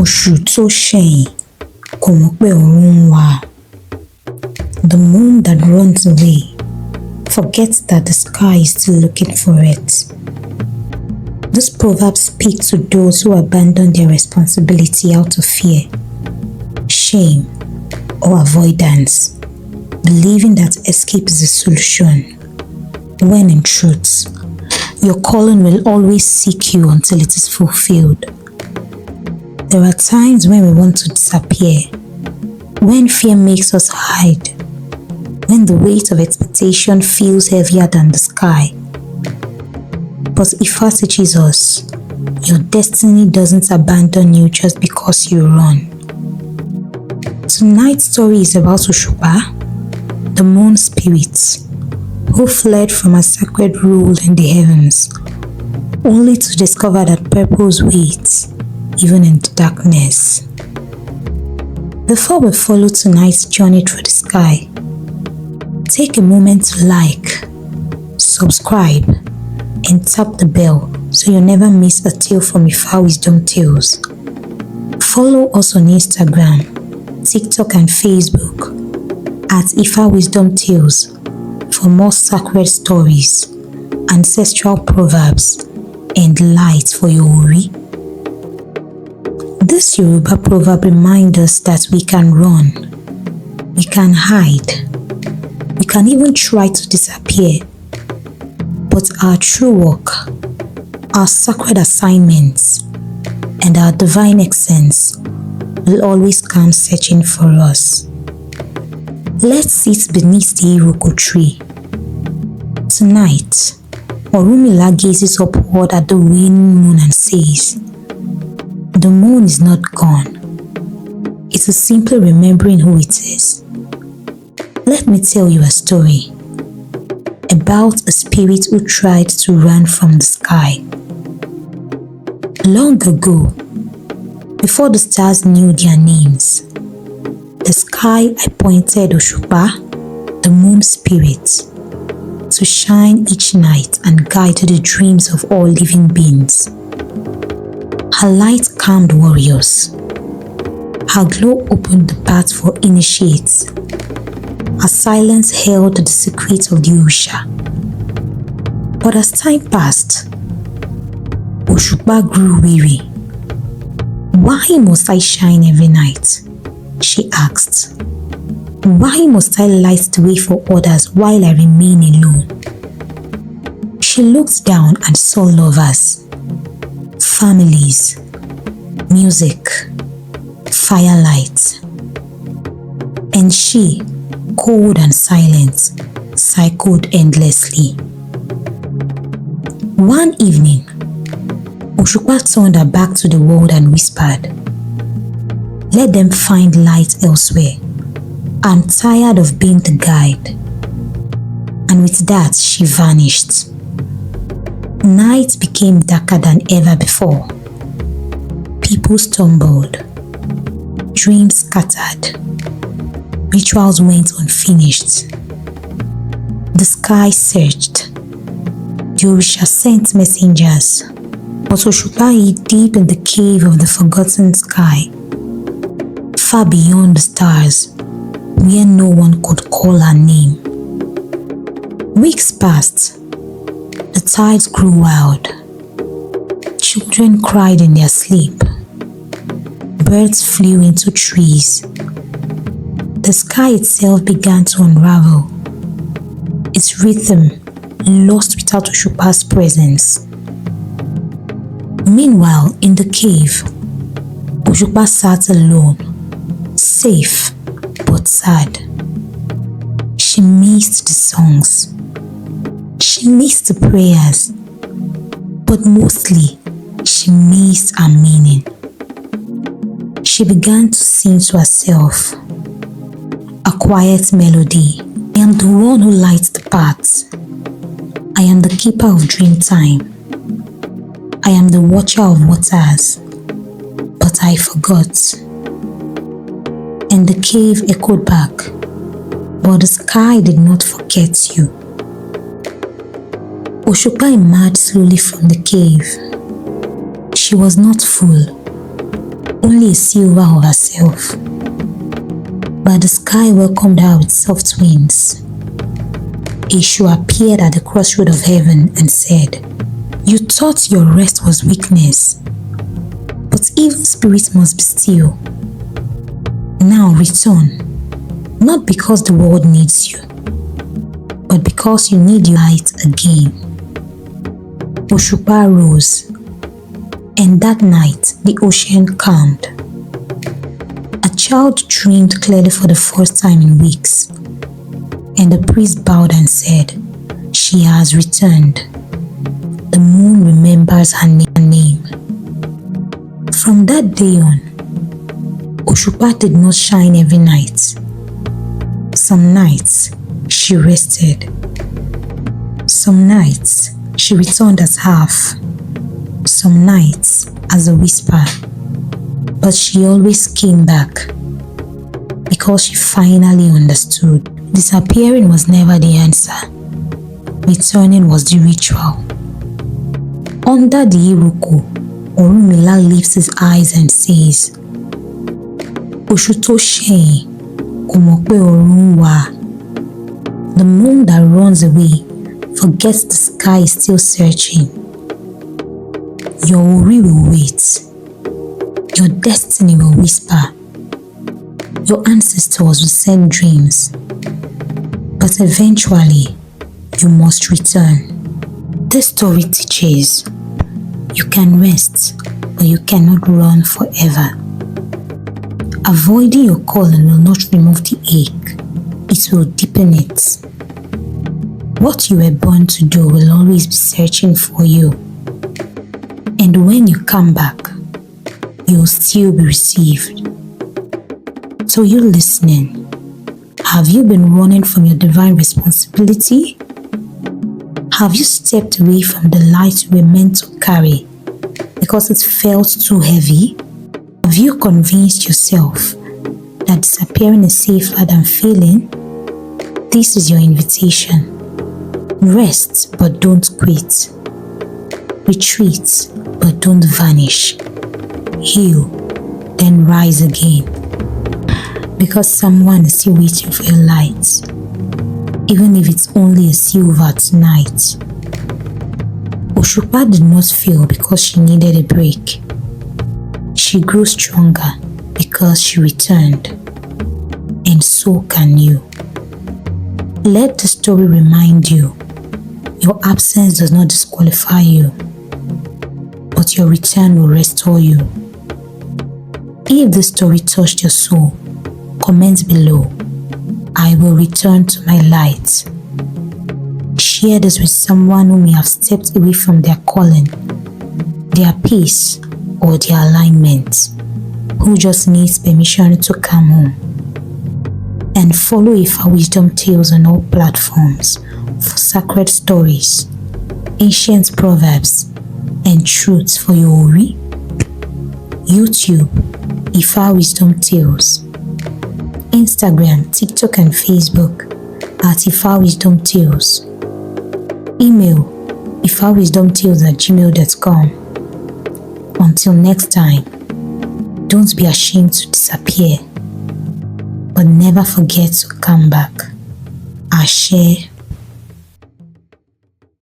Oṣù tó ṣẹ̀yìn kò mọ̀ pé òrun wà. The moon that runs away forgets that the sky is still looking for it. This proverb speaks to those who abandon their responsibility out of fear, shame, or avoidance, believing that escape is the solution, when in truth, your calling will always seek you until it is fulfilled. There are times when we want to disappear, when fear makes us hide, when the weight of expectation feels heavier than the sky. But Ifa teaches us, your destiny doesn't abandon you just because you run. Tonight's story is about Osupa, the moon spirit, who fled from a sacred rule in the heavens, only to discover that purpose waits, even in the darkness. Before we follow tonight's journey through the sky, take a moment to like, subscribe, and tap the bell so you never miss a tale from Ifa Wisdom Tales. Follow us on Instagram, TikTok and Facebook at Ifa Wisdom Tales for more sacred stories, ancestral proverbs, and light for your ori. This Yoruba proverb reminds us that we can run, we can hide, we can even try to disappear, but our true work, our sacred assignments, and our divine essence will always come searching for us. Let's sit beneath the Iroko tree. Tonight, Orunmila gazes upward at the waning moon and says, "The moon is not gone. It is simply remembering who it is." Let me tell you a story about a spirit who tried to run from the sky. Long ago, before the stars knew their names, the sky appointed Osupa, the moon spirit, to shine each night and guide the dreams of all living beings. Her light calmed warriors. Her glow opened the path for initiates. Her silence held the secrets of the Osha. But as time passed, Osupa grew weary. "Why must I shine every night?" she asked. "Why must I light the way for others while I remain alone?" She looked down and saw lovers, families, music, firelight, and she, cold and silent, cycled endlessly. One evening, Osupa turned her back to the world and whispered, "Let them find light elsewhere. I'm tired of being the guide." And with that, she vanished. Night became darker than ever before. People stumbled. Dreams scattered. Rituals went unfinished. The sky searched. The Orisha sent messengers, but Osupa hid deep in the cave of the forgotten sky, far beyond the stars, where no one could call her name. Weeks passed. The tides grew wild. Children cried in their sleep. Birds flew into trees. The sky itself began to unravel, its rhythm lost without Osupa's presence. Meanwhile, in the cave, Osupa sat alone, safe but sad. She missed the songs. She missed the prayers. But mostly, she missed her meaning. She began to sing to herself, a quiet melody. "I am the one who lights the path. I am the keeper of dream time. I am the watcher of waters. But I forgot." And the cave echoed back, "But the sky did not forget you." Osupa emerged slowly from the cave. She was not full. only a silver of herself. But the sky welcomed her with soft winds. Eshu appeared at the crossroad of heaven and said, "You thought your rest was weakness, but evil spirits must be still. Now return, not because the world needs you, but because you need light again." Osupa rose, and that night the ocean calmed. A child dreamed clearly for the first time in weeks, and the priest bowed and said, "She has returned. The moon remembers her name." From that day on, Osupa did not shine every night. Some nights she rested. Some nights she returned as half. Some nights as a whisper. But she always came back because she finally understood. Disappearing was never the answer. Returning was the ritual. Under the Iroko, òrun lifts his eyes and says, "Oṣù tó ṣẹ̀yìn kò mọ̀ pé òrun wà." The moon that runs away forgets the sky is still searching. Your ori will wait. Your destiny will whisper. Your ancestors will send dreams. But eventually, you must return. This story teaches you can rest, but you cannot run forever. Avoiding your calling will not remove the ache. It will deepen it. What you were born to do will always be searching for you. And when you come back, you will still be received. So you listening, have you been running from your divine responsibility? Have you stepped away from the light you were meant to carry because it felt too heavy? Have you convinced yourself that disappearing is safer than failing? This is your invitation. Rest, but don't quit. Retreat, but don't vanish. Heal, then rise again. Because someone is still waiting for your light, even if it's only a silver tonight. Osupa did not fail because she needed a break. She grew stronger because she returned. And so can you. Let the story remind you, your absence does not disqualify you, but your return will restore you. If this story touched your soul, comment below. I will return to my light. Share this with someone who may have stepped away from their calling, their peace, or their alignment, who just needs permission to come home. And follow Ifa Wisdom Tales on all platforms for sacred stories, ancient proverbs, and truths for your ori. YouTube, Ifa Wisdom Tales. Instagram, TikTok, and Facebook at Ifa Wisdom Tales. Email ifawisdomtales@gmail.com. Until next time, don't be ashamed to disappear, but never forget to come back. Ashe.